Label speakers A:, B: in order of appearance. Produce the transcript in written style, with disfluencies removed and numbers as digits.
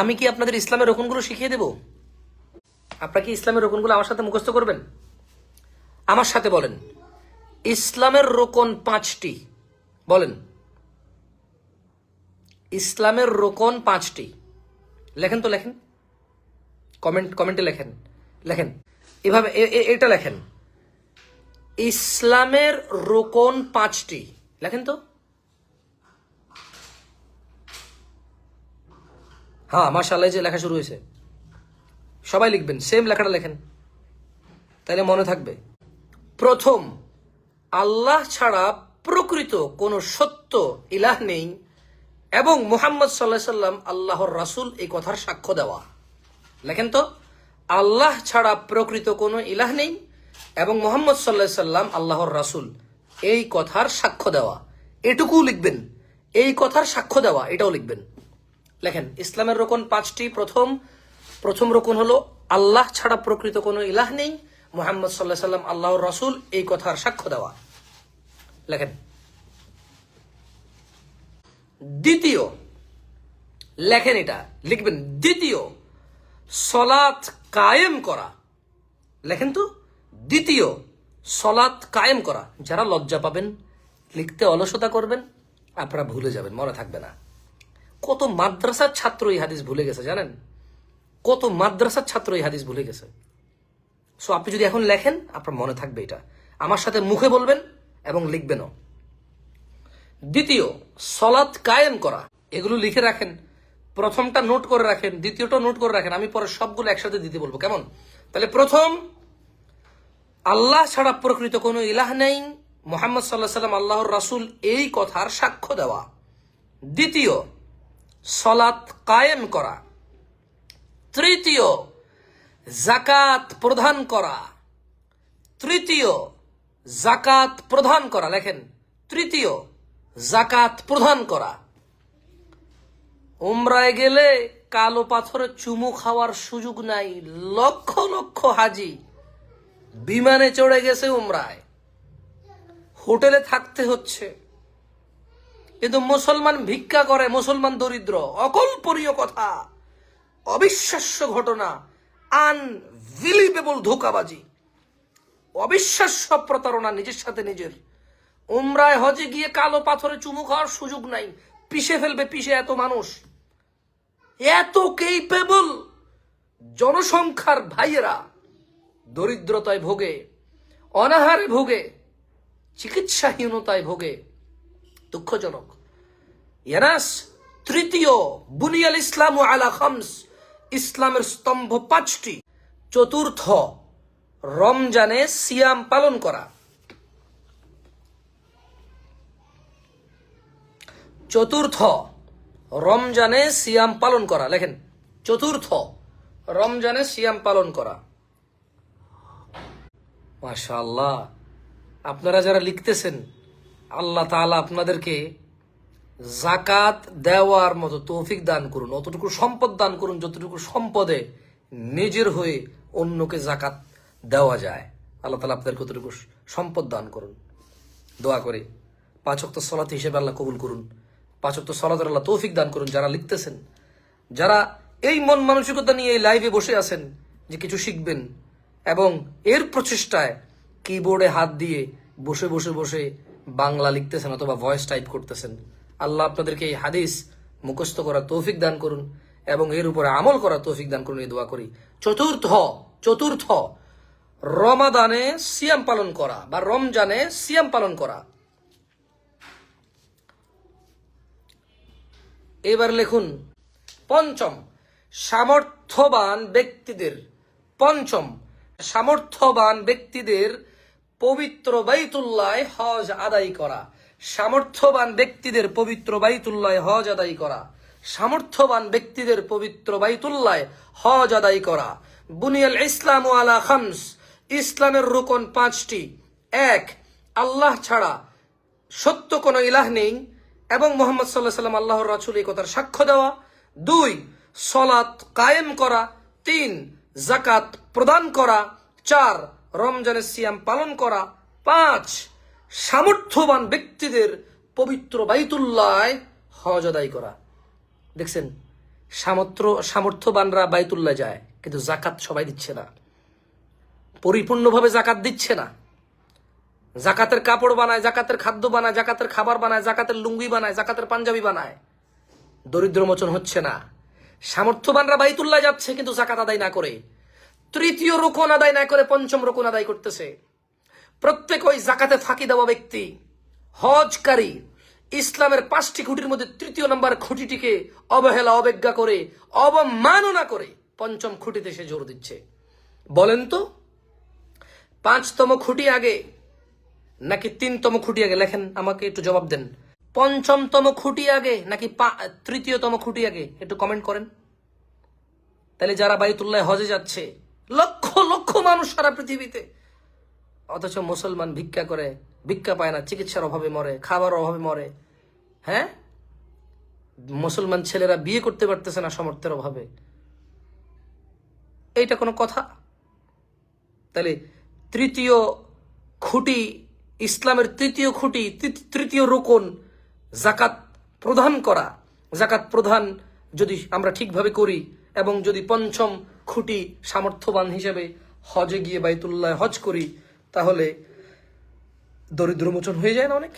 A: আমি কি আপনাদের ইসলামের রোকনগুলো শিখিয়ে দেব? আপনারা কি ইসলামের রোকনগুলো আমার সাথে মুখস্থ করবেন? আমার সাথে বলেন, ইসলামের রোকন 5টি। বলেন, ইসলামের রোকন 5টি। লেখেন তো, লেখেন, কমেন্টে লেখেন, লেখেন এভাবে, এটা লেখেন, ইসলামের রোকন 5টি। লেখেন তো। হ্যাঁ, মাশাআল্লাহ, যে লেখা শুরু হয়েছে। সবাই লিখবেন, সেম লেখাটা লেখেন, তাহলে মনে থাকবে। প্রথম, আল্লাহ ছাড়া প্রকৃত কোনো সত্য ইলাহ নেই এবং মুহাম্মদ সাল্লাল্লাহু আলাইহি সাল্লাম আল্লাহর রাসূল, এই কথার সাক্ষ্য দেওয়া। লেখেন তো, আল্লাহ ছাড়া প্রকৃত কোনো ইলাহ নেই এবং মুহাম্মদ সাল্লাল্লাহু আলাইহি সাল্লাম আল্লাহর রাসূল, এই কথার সাক্ষ্য দেওয়া। এটুকু লিখবেন, এই কথার সাক্ষ্য দেওয়া, এটাও লিখবেন। লেখেন, ইসলামের রোকন 5টি। প্রথম রোকন হলো আল্লাহ ছাড়া প্রকৃত কোনো ইলাহ নেই, মুহাম্মদ সাল্লাল্লাহু আলাইহি সাল্লাম আল্লাহর রাসূল, এই কথার সাক্ষ্য দেওয়া। লেখেন। দ্বিতীয়, লেখেন, এটা লিখবেন। দ্বিতীয়, সলাত কায়েম করা। লেখেন তো, দ্বিতীয়, সলাত কায়েম করা। যারা লজ্জা পাবেন, লিখতে অলসতা করবেন, আপনারা ভুলে যাবেন, মনে থাকবে না। কত মাদ্রাসার ছাত্র এই হাদিস ভুলে গেছে জানেন? কত মাদ্রাসার ছাত্র এই হাদিস ভুলে গেছে। সো আপনি যদি এখন লেখেন, আপনার মনে থাকবে। এটা আমার সাথে মুখে বলবেন এবং লিখবেনও। দ্বিতীয়, সলাত কায়েম করা। এগুলো লিখে রাখেন। প্রথমটা নোট করে রাখেন, দ্বিতীয়টা নোট করে রাখেন। আমি পরে সবগুলো একসাথে দিতে বলবো, কেমন? তাহলে প্রথম, আল্লাহ ছাড়া প্রকৃত কোনো ইলাহ নেই, মুহাম্মদ সাল্লাল্লাহু আলাইহি সাল্লাম আল্লাহর রাসূল, এই কথার সাক্ষ্য দেওয়া। দ্বিতীয়, সলাত কায়েম করা। তৃতীয়, যাকাত প্রদান করা। তৃতীয়, যাকাত প্রদান করা। লেখেন, তৃতীয়, যাকাত প্রদান করা। উমরায় গেলে কালো পাথরে চুমু খাওয়ার সুযোগ নাই। লক্ষ লক্ষ হাজি বিমানে চড়ে গেছে উমরায়, হোটেলে থাকতে হচ্ছে, কিন্তু মুসলমান ভিক্ষা করে, মুসলমান দরিদ্র। অকল্পনীয় কথা, অবিশ্বাস্য ঘটনা, আনবিলিভেবল ধোঁকাবাজি, অবিশ্বাস্য প্রতারণা নিজের সাথে নিজের। উমরায় হজে গিয়ে কালো পাথরে চুমু খাওয়ার সুযোগ নাই, পিষে ফেলবে, পিষে। এত মানুষ, এত কেপেবল জনসংখ্যার ভাইয়েরা দরিদ্রতায় ভোগে, অনাহারে ভোগে, চিকিৎসাহীনতায় ভোগে। দুঃখজনক। ইয়ানাস, তৃতীয়, বুনিয়াল ইসলাম আলা খামস, ইসলামের স্তম্ভ 5টি। চতুর্থ, রমজানে সিয়াম পালন করা। চতুর্থ, রমজানে সিয়াম পালন করা। লেখেন, চতুর্থ, রমজানে সিয়াম পালন করা। মাশাআল্লাহ, আপনারা যারা লিখতেছেন, আল্লাহ তাআলা আপনাদেরকে যাকাত দেওয়ার মতো তৌফিক দান করুন, অতটুকু সম্পদ দান করুন যতটুকু সম্পদে নিজের হয়ে অন্যকে যাকাত দেওয়া যায়। আল্লাহ তাআলা আপনাদেরকে অতটুকু সম্পদ দান করুন। দোয়া করি 5 ওয়াক্ত সালাত হিসেবে আল্লাহ কবুল করুন। 5 ওয়াক্ত সালাতের আল্লাহ তৌফিক দান করুন। যারা লিখতেছেন, যারা এই মন মানসিকতা নিয়ে এই লাইভে বসে আছেন যে কিছু শিখবেন এবং এর প্রচেষ্টায় কিবোর্ডে হাত দিয়ে বসে বসে বসে বাংলা লিখতেছেন অথবা ভয়েস টাইপ করতেছেন, আল্লাহ আপনাদেরকে এই হাদিস মুখস্থ করার তৌফিক দান করুন এবং এর উপরে আমল করার তৌফিক দান করুন, এই দোয়া করি। চতুর্থ, রমাদানে সিয়াম পালন করা বা রমজানে সিয়াম পালন করা। এবার লিখুন, পঞ্চম, সামর্থ্যবান ব্যক্তিদের পবিত্র বাইতুল্লাহ হজ আদায় করা। সামর্থ্যবান ব্যক্তিদের পবিত্র বাইতুল্লাহ হজ আদায় করা। সামর্থ্যবান ব্যক্তিদের পবিত্র বাইতুল্লাহ হজ আদায় করা। বুনিয়াল ইসলাম আলা খামস, ইসলামের রোকন 5টি। 1, আল্লাহ ছাড়া সত্য কোনো ইলাহ নেই এবং মুহাম্মদ সাল্লাল্লাহু আলাইহি সাল্লাম আল্লাহর রাসূল, এই কথার সাক্ষ্য দেওয়া। 2, সলাত কায়েম করা। 3, যাকাত প্রদান করা। 4, রমজানের সিয়াম পালন করা। 5, সামর্থ্যবান ব্যক্তিদের পবিত্র বাইতুল্লাহ হজ আদায় করা। দেখছেন, সামর্থ্যবানরা বাইতুল্লাহ যায়, কিন্তু জাকাত সবাই দিচ্ছে না, পরিপূর্ণভাবে জাকাত দিচ্ছে না। জাকাতের কাপড় বানায়, জাকাতের খাদ্য বানায়, জাকাতের খাবার বানায়, জাকাতের লুঙ্গি বানায়, জাকাতের পাঞ্জাবি বানায়, দরিদ্র মোচন হচ্ছে না। সামর্থ্যবানরা বাইতুল্লাহ যাচ্ছে কিন্তু জাকাত আদায় না করে, তৃতীয় রুকন আদায় না করে পঞ্চম রুকন আদায় করতেছে। প্রত্যেক ওই জাকাতে ফাঁকি দেওয়া ব্যক্তি, হজকারী, ইসলামের 5টি খুঁটির মধ্যে তৃতীয় নম্বর খুঁটিটিকে অবহেলা, অবজ্ঞা করে, অবমাননা করে পঞ্চম খুঁটিতে সে জোর দিচ্ছে। বলেন তো, 5তম খুঁটি আগে নাকি 3তম খুঁটি আগে? লেখেন, আমাকে একটু জবাব দেন। 5মতম খুঁটি আগে নাকি 3য়তম খুঁটি আগে? একটু কমেন্ট করেন। তাহলে যারা বাইতুল্লাহ হজে যাচ্ছে, লক্ষ লক্ষ মানুষ সারা পৃথিবীতে, অথচ মুসলমান ভিক্ষা করে, ভিক্ষা পায় না, চিকিৎসার অভাবে মরে, খাবার অভাবে মরে। হ্যাঁ, মুসলমান ছেলেরা বিয়ে করতে পারতেছে না সামর্থ্যের অভাবে। এইটা কোনো কথা? তাহলে তৃতীয় খুঁটি, ইসলামের তৃতীয় খুঁটি, তৃতীয় রুকন জাকাত প্রদান করা, জাকাত প্রদান যদি আমরা ঠিকভাবে করি এবং যদি পঞ্চম খুঁটি সামর্থ্যবান হিসেবে হজে গিয়ে বাইতুল্লাহ হজ করি, তাহলে দরিদ্র মোচন হয়ে যায় না অনেক?